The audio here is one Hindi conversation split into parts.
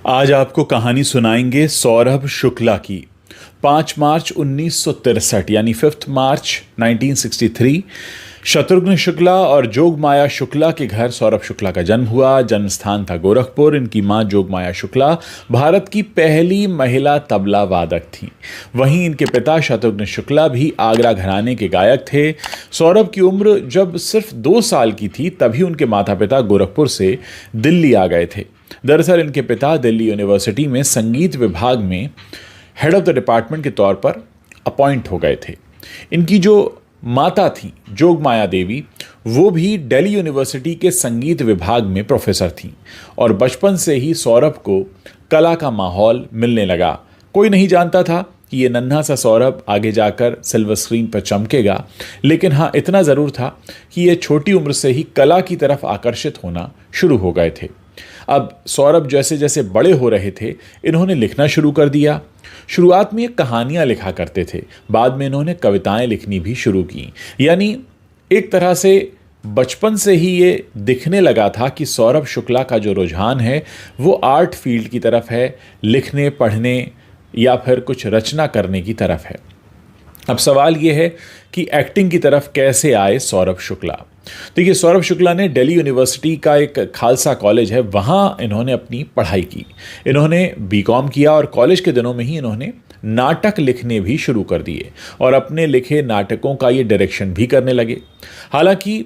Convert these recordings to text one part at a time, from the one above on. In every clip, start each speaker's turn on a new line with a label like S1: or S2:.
S1: आज आपको कहानी सुनाएंगे सौरभ शुक्ला की। 5 मार्च 1963 यानी 5 मार्च 1963 शत्रुघ्न शुक्ला और जोगमाया शुक्ला के घर सौरभ शुक्ला का जन्म हुआ। जन्म स्थान था गोरखपुर। इनकी मां जोगमाया शुक्ला भारत की पहली महिला तबला वादक थी। वहीं इनके पिता शत्रुघ्न शुक्ला भी आगरा घराने के गायक थे। सौरभ की उम्र जब सिर्फ 2 साल की थी तभी उनके माता पिता गोरखपुर से दिल्ली आ गए थे। दरअसल इनके पिता दिल्ली यूनिवर्सिटी में संगीत विभाग में हेड ऑफ द डिपार्टमेंट के तौर पर अपॉइंट हो गए थे। इनकी जो माता थी जोगमाया देवी, वो भी दिल्ली यूनिवर्सिटी के संगीत विभाग में प्रोफेसर थी और बचपन से ही सौरभ को कला का माहौल मिलने लगा। कोई नहीं जानता था कि ये नन्हा सा सौरभ आगे जाकर सिल्वर स्क्रीन पर चमकेगा, लेकिन हाँ इतना ज़रूर था कि ये छोटी उम्र से ही कला की तरफ आकर्षित होना शुरू हो गए थे। अब सौरभ जैसे जैसे बड़े हो रहे थे, इन्होंने लिखना शुरू कर दिया। शुरुआत में ये कहानियां लिखा करते थे, बाद में इन्होंने कविताएं लिखनी भी शुरू की। यानी एक तरह से बचपन से ही ये दिखने लगा था कि सौरभ शुक्ला का जो रुझान है वो आर्ट फील्ड की तरफ है, लिखने पढ़ने या फिर कुछ रचना करने की तरफ है। अब सवाल ये है कि एक्टिंग की तरफ कैसे आए सौरभ शुक्ला। देखिए, सौरभ शुक्ला ने दिल्ली यूनिवर्सिटी का एक खालसा कॉलेज है, वहाँ इन्होंने अपनी पढ़ाई की। इन्होंने बीकॉम किया और कॉलेज के दिनों में ही इन्होंने नाटक लिखने भी शुरू कर दिए और अपने लिखे नाटकों का ये डायरेक्शन भी करने लगे। हालांकि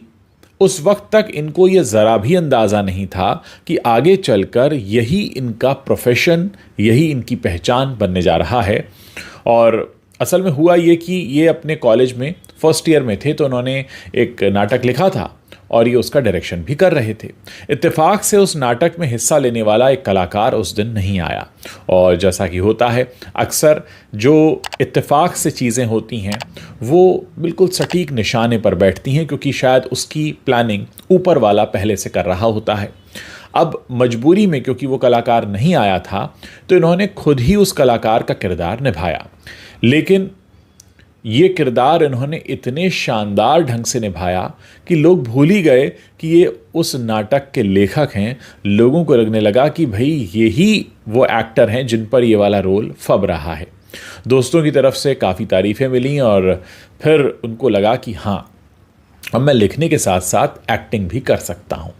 S1: उस वक्त तक इनको ये ज़रा भी अंदाज़ा नहीं था कि आगे चलकर यही इनका प्रोफेशन, यही इनकी पहचान बनने जा रहा है। और असल में हुआ ये कि ये अपने कॉलेज में फर्स्ट ईयर में थे तो उन्होंने एक नाटक लिखा था और ये उसका डायरेक्शन भी कर रहे थे। इत्तेफाक से उस नाटक में हिस्सा लेने वाला एक कलाकार उस दिन नहीं आया और जैसा कि होता है अक्सर जो इत्तेफाक से चीज़ें होती हैं वो बिल्कुल सटीक निशाने पर बैठती हैं, क्योंकि शायद उसकी प्लानिंग ऊपर वाला पहले से कर रहा होता है। अब मजबूरी में क्योंकि वो कलाकार नहीं आया था तो इन्होंने खुद ही उस कलाकार का किरदार निभाया, लेकिन ये किरदार इन्होंने इतने शानदार ढंग से निभाया कि लोग भूल ही गए कि ये उस नाटक के लेखक हैं। लोगों को लगने लगा कि भाई यही वो एक्टर हैं जिन पर ये वाला रोल फब रहा है। दोस्तों की तरफ से काफ़ी तारीफ़ें मिली और फिर उनको लगा कि हाँ, अब मैं लिखने के साथ साथ एक्टिंग भी कर सकता हूँ।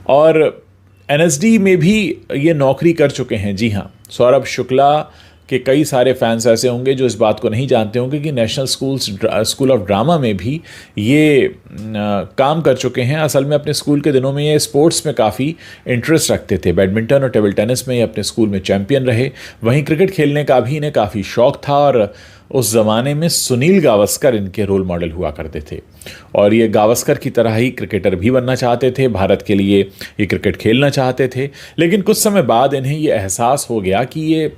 S1: और एनएसडी में भी ये नौकरी कर चुके हैं। जी हाँ, सौरभ शुक्ला के कई सारे फैंस ऐसे होंगे जो इस बात को नहीं जानते होंगे कि नेशनल स्कूल ऑफ ड्रामा में भी ये काम कर चुके हैं। असल में अपने स्कूल के दिनों में ये स्पोर्ट्स में काफ़ी इंटरेस्ट रखते थे। बैडमिंटन और टेबल टेनिस में ये अपने स्कूल में चैंपियन रहे। वहीं क्रिकेट खेलने का भी इन्हें काफ़ी शौक था और उस ज़माने में सुनील गावस्कर इनके रोल मॉडल हुआ करते थे और ये गावस्कर की तरह ही क्रिकेटर भी बनना चाहते थे। भारत के लिए ये क्रिकेट खेलना चाहते थे, लेकिन कुछ समय बाद इन्हें ये एहसास हो गया कि ये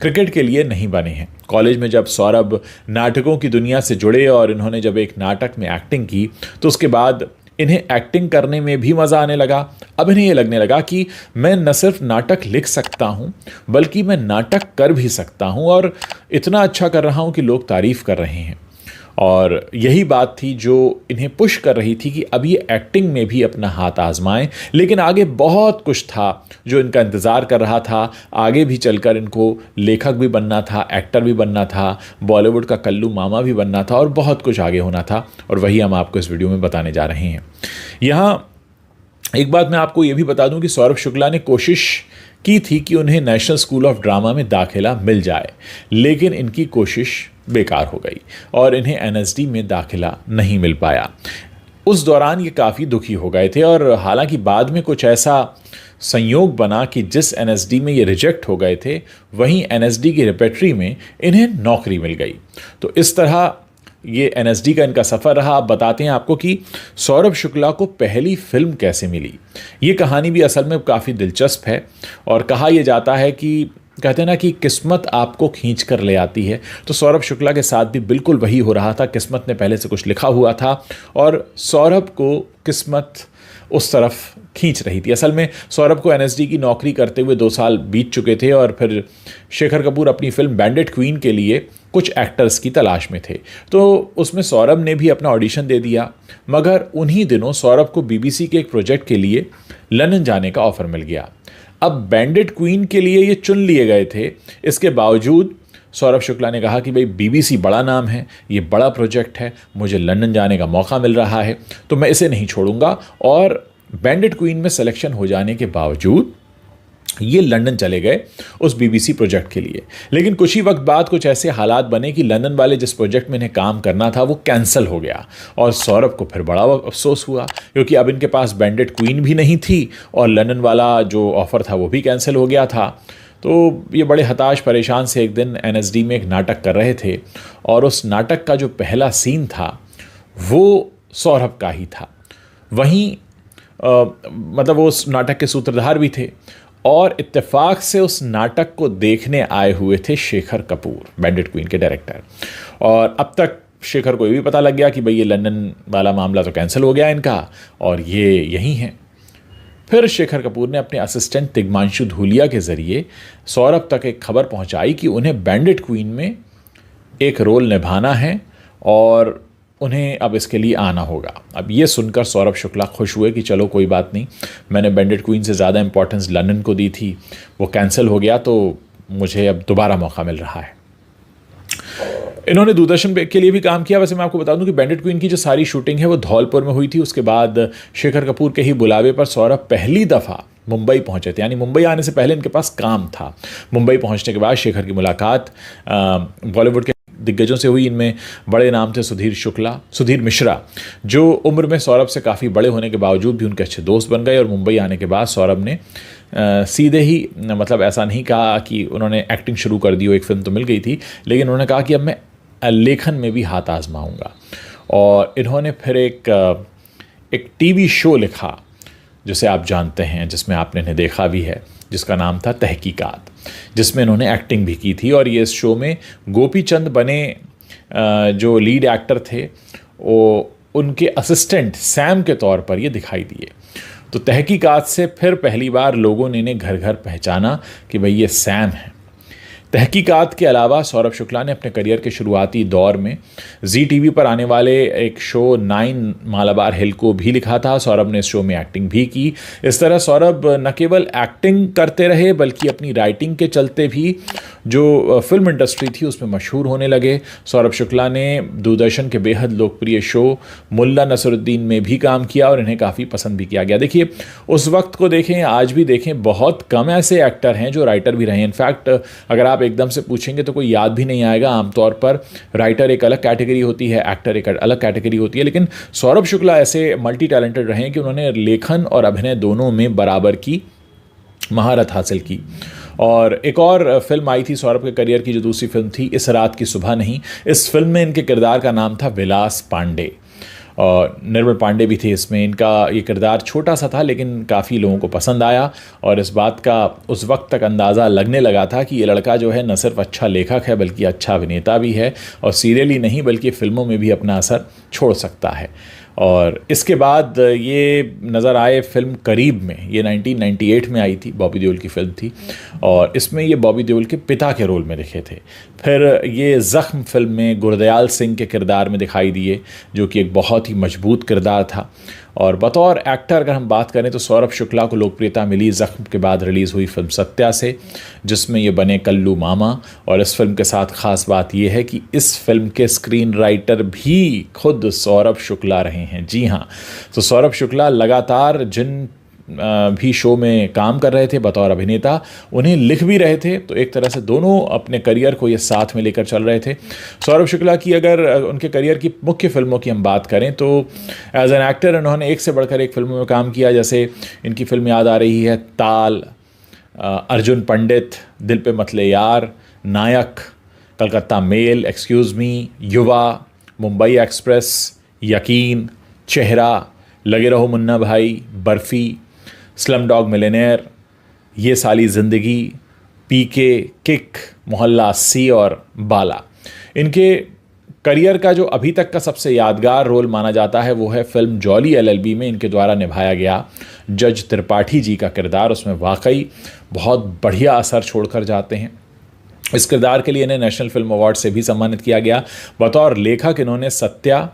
S1: क्रिकेट के लिए नहीं बने हैं। कॉलेज में जब सौरभ नाटकों की दुनिया से जुड़े और इन्होंने जब एक नाटक में एक्टिंग की तो उसके बाद इन्हें एक्टिंग करने में भी मज़ा आने लगा। अब इन्हें ये लगने लगा कि मैं न सिर्फ नाटक लिख सकता हूँ बल्कि मैं नाटक कर भी सकता हूँ और इतना अच्छा कर रहा हूँ कि लोग तारीफ़ कर रहे हैं। और यही बात थी जो इन्हें पुश कर रही थी कि अब ये एक्टिंग में भी अपना हाथ आजमाएं। लेकिन आगे बहुत कुछ था जो इनका इंतज़ार कर रहा था। आगे भी चलकर इनको लेखक भी बनना था, एक्टर भी बनना था, बॉलीवुड का कल्लू मामा भी बनना था और बहुत कुछ आगे होना था, और वही हम आपको इस वीडियो में बताने जा रहे हैं। यहाँ एक बात मैं आपको ये भी बता दूं कि सौरभ शुक्ला ने कोशिश की थी कि उन्हें नेशनल स्कूल ऑफ ड्रामा में दाखिला मिल जाए, लेकिन इनकी कोशिश बेकार हो गई और इन्हें एनएसडी में दाखिला नहीं मिल पाया। उस दौरान ये काफ़ी दुखी हो गए थे और हालांकि बाद में कुछ ऐसा संयोग बना कि जिस एनएसडी में ये रिजेक्ट हो गए थे वहीं एनएसडी की रिपेट्री में इन्हें नौकरी मिल गई। तो इस तरह ये एनएसडी का इनका सफ़र रहा। अब बताते हैं आपको कि सौरभ शुक्ला को पहली फिल्म कैसे मिली। ये कहानी भी असल में काफ़ी दिलचस्प है और कहा यह जाता है कि कहते हैं ना कि किस्मत आपको खींच कर ले आती है, तो सौरभ शुक्ला के साथ भी बिल्कुल वही हो रहा था। किस्मत ने पहले से कुछ लिखा हुआ था और सौरभ को किस्मत उस तरफ खींच रही थी। असल में सौरभ को एनएसडी की नौकरी करते हुए 2 साल बीत चुके थे और फिर शेखर कपूर अपनी फिल्म बैंडिट क्वीन के लिए कुछ एक्टर्स की तलाश में थे, तो उसमें सौरभ ने भी अपना ऑडिशन दे दिया। मगर उन्हीं दिनों सौरभ को बीबीसी के एक प्रोजेक्ट के लिए लंदन जाने का ऑफर मिल गया। अब बैंडिट क्वीन के लिए ये चुन लिए गए थे, इसके बावजूद सौरभ शुक्ला ने कहा कि भाई बीबीसी बड़ा नाम है, ये बड़ा प्रोजेक्ट है, मुझे लंदन जाने का मौका मिल रहा है, तो मैं इसे नहीं छोड़ूंगा। और बैंडिट क्वीन में सिलेक्शन हो जाने के बावजूद ये लंदन चले गए उस बीबीसी प्रोजेक्ट के लिए। लेकिन कुछ ही वक्त बाद कुछ ऐसे हालात बने कि लंदन वाले जिस प्रोजेक्ट में इन्हें काम करना था वो कैंसिल हो गया, और सौरभ को फिर बड़ा अफसोस हुआ, क्योंकि अब इनके पास बैंडिट क्वीन भी नहीं थी और लंदन वाला जो ऑफ़र था वो भी कैंसिल हो गया था। तो ये बड़े हताश परेशान से एक दिन एनएसडी में एक नाटक कर रहे थे, और उस नाटक का जो पहला सीन था वो सौरभ का ही था। वहीं मतलब वो उस नाटक के सूत्रधार भी थे, और इत्तेफाक से उस नाटक को देखने आए हुए थे शेखर कपूर, बैंडिट क्वीन के डायरेक्टर। और अब तक शेखर को ये भी पता लग गया कि भाई ये लंदन वाला मामला तो कैंसिल हो गया इनका, और ये यहीं हैं। फिर शेखर कपूर ने अपने असिस्टेंट तिग्मांशु धूलिया के ज़रिए सौरभ तक एक खबर पहुंचाई कि उन्हें बैंडिट क्वीन में एक रोल निभाना है और उन्हें अब इसके लिए आना होगा। अब ये सुनकर सौरभ शुक्ला खुश हुए कि चलो कोई बात नहीं, मैंने बैंडिट क्वीन से ज़्यादा इंपॉर्टेंस लंदन को दी थी, वो कैंसिल हो गया, तो मुझे अब दोबारा मौका मिल रहा है। इन्होंने दूरदर्शन के लिए भी काम किया। वैसे मैं आपको बता दूं कि बैंडिट क्वीन की जो सारी शूटिंग है वो धौलपुर में हुई थी। उसके बाद शेखर कपूर के ही बुलावे पर सौरभ पहली दफ़ा मुंबई पहुंचे थे, यानी मुंबई आने से पहले इनके पास काम था। मुंबई पहुंचने के बाद शेखर की मुलाकात बॉलीवुड के दिग्गजों से हुई। इनमें बड़े नाम थे सुधीर मिश्रा, जो उम्र में सौरभ से काफ़ी बड़े होने के बावजूद भी उनके अच्छे दोस्त बन गए। और मुंबई आने के बाद सौरभ ने सीधे ही, मतलब ऐसा नहीं कहा कि उन्होंने एक्टिंग शुरू कर दी हो, एक फिल्म तो मिल गई थी, लेकिन उन्होंने कहा कि अब मैं लेखन में भी हाथ आजमाऊंगा। और इन्होंने फिर एक टीवी शो लिखा जिसे आप जानते हैं, जिसमें आपने इन्हें देखा भी है, जिसका नाम था तहकीकात, जिसमें इन्होंने एक्टिंग भी की थी। और ये इस शो में गोपी चंद बने जो लीड एक्टर थे, वो उनके असिस्टेंट सैम के तौर पर ये दिखाई दिए। तो तहकीकात से फिर पहली बार लोगों ने इन्हें घर घर पहचाना कि भाई ये सैम है। तहकीकात के अलावा सौरभ शुक्ला ने अपने करियर के शुरुआती दौर में जी टीवी पर आने वाले एक शो 9 मालाबार हिल को भी लिखा था। सौरभ ने इस शो में एक्टिंग भी की। इस तरह सौरभ न केवल एक्टिंग करते रहे बल्कि अपनी राइटिंग के चलते भी जो फिल्म इंडस्ट्री थी उसमें मशहूर होने लगे। सौरभ शुक्ला ने दूरदर्शन के बेहद लोकप्रिय शो मुल्ला नसरुद्दीन में भी काम किया और इन्हें काफ़ी पसंद भी किया गया। देखिए, उस वक्त को देखें, आज भी देखें, बहुत कम ऐसे एक्टर हैं जो राइटर भी रहे हैं। इनफैक्ट अगर आप एकदम से पूछेंगे तो कोई याद भी नहीं आएगा। आमतौर पर राइटर एक अलग कैटेगरी होती है, एक्टर एक अलग कैटेगरी होती है, लेकिन सौरभ शुक्ला ऐसे मल्टी टैलेंटेड रहे हैं कि उन्होंने लेखन और अभिनय दोनों में बराबर की महारत हासिल की। और एक और फिल्म आई थी सौरभ के करियर की, जो दूसरी फिल्म थी, इस रात की सुबह नहीं। इस फिल्म में इनके किरदार का नाम था विलास पांडे, और निर्मल पांडे भी थे इसमें। इनका ये किरदार छोटा सा था लेकिन काफ़ी लोगों को पसंद आया, और इस बात का उस वक्त तक अंदाज़ा लगने लगा था कि ये लड़का जो है न सिर्फ अच्छा लेखक है बल्कि अच्छा अभिनेता भी है, और सीरियल ही नहीं बल्कि फिल्मों में भी अपना असर छोड़ सकता है। और इसके बाद ये नज़र आए फिल्म करीब में। ये 1998 में आई थी, बॉबी देओल की फिल्म थी, और इसमें ये बॉबी देओल के पिता के रोल में दिखे थे। फिर ये ज़ख्म फिल्म में गुरदयाल सिंह के किरदार में दिखाई दिए, जो कि एक बहुत ही मजबूत किरदार था। और बतौर एक्टर अगर हम बात करें तो सौरभ शुक्ला को लोकप्रियता मिली ज़ख्म के बाद रिलीज़ हुई फिल्म सत्या से, जिसमें ये बने कल्लू मामा। और इस फिल्म के साथ ख़ास बात यह है कि इस फिल्म के स्क्रीन राइटर भी खुद सौरभ शुक्ला रहे हैं। जी हाँ, तो सौरभ शुक्ला लगातार जिन भी शो में काम कर रहे थे बतौर अभिनेता, उन्हें लिख भी रहे थे। तो एक तरह से दोनों अपने करियर को ये साथ में लेकर चल रहे थे। सौरभ शुक्ला की अगर उनके करियर की मुख्य फिल्मों की हम बात करें तो एज एन एक्टर इन्होंने एक से बढ़कर एक फिल्मों में काम किया। जैसे इनकी फिल्म याद आ रही है ताल, अर्जुन पंडित, दिल पे मतले यार, नायक, कलकत्ता मेल, एक्सक्यूज़ मी, युवा, मुंबई एक्सप्रेस, यकीन, चेहरा, लगे रहो मुन्ना भाई, बर्फ़ी, स्लम डॉग मिलियनेयर, ये साली ज़िंदगी, पीके, किक, मोहल्ला 80 और बाला। इनके करियर का जो अभी तक का सबसे यादगार रोल माना जाता है वो है फिल्म जॉली एलएलबी में इनके द्वारा निभाया गया जज त्रिपाठी जी का किरदार। उसमें वाकई बहुत बढ़िया असर छोड़कर जाते हैं। इस किरदार के लिए इन्हें नेशनल फिल्म अवार्ड से भी सम्मानित किया गया। बतौर लेखक इन्होंने सत्या,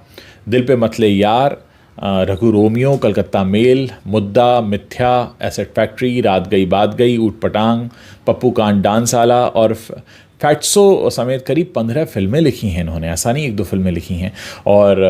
S1: दिल पे मतले यार, रघु रोमियो, कलकत्ता मेल, मुद्दा, मिथ्या, एसेट फैक्ट्री, रात गई बात गई, ऊट पटांग, पप्पू कांड डांसवाला और फैट्सो समेत करीब 15 फिल्में लिखी हैं इन्होंने। ऐसा नहीं 1-2 फिल्में लिखी हैं। और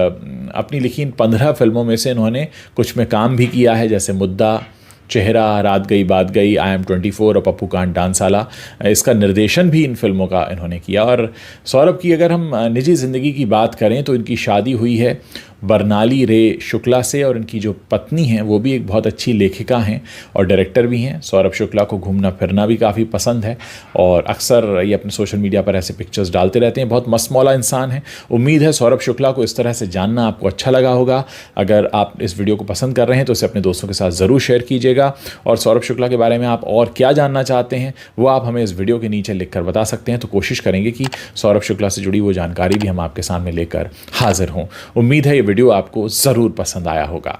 S1: अपनी लिखी इन 15 फिल्मों में से इन्होंने कुछ में काम भी किया है, जैसे मुद्दा, चेहरा, रात गई बात गई, आई एम 24 और पप्पू कांड डांसवाला। इसका निर्देशन भी इन फिल्मों का इन्होंने किया। और सौरभ की अगर हम निजी ज़िंदगी की बात करें तो इनकी शादी हुई है बर्नाली रे शुक्ला से, और इनकी जो पत्नी हैं वो भी एक बहुत अच्छी लेखिका हैं और डायरेक्टर भी हैं। सौरभ शुक्ला को घूमना फिरना भी काफ़ी पसंद है और अक्सर ये अपने सोशल मीडिया पर ऐसे पिक्चर्स डालते रहते हैं। बहुत मस्तमौला इंसान है। उम्मीद है सौरभ शुक्ला को इस तरह से जानना आपको अच्छा लगा होगा। अगर आप इस वीडियो को पसंद कर रहे हैं तो इसे अपने दोस्तों के साथ ज़रूर शेयर कीजिएगा। और सौरभ शुक्ला के बारे में आप और क्या जानना चाहते हैं वो आप हमें इस वीडियो के नीचे लिख कर बता सकते हैं। तो कोशिश करेंगे कि सौरभ शुक्ला से जुड़ी वो जानकारी भी हम आपके सामने लेकर हाजिर हों। उम्मीद है ये वीडियो आपको ज़रूर पसंद आया होगा।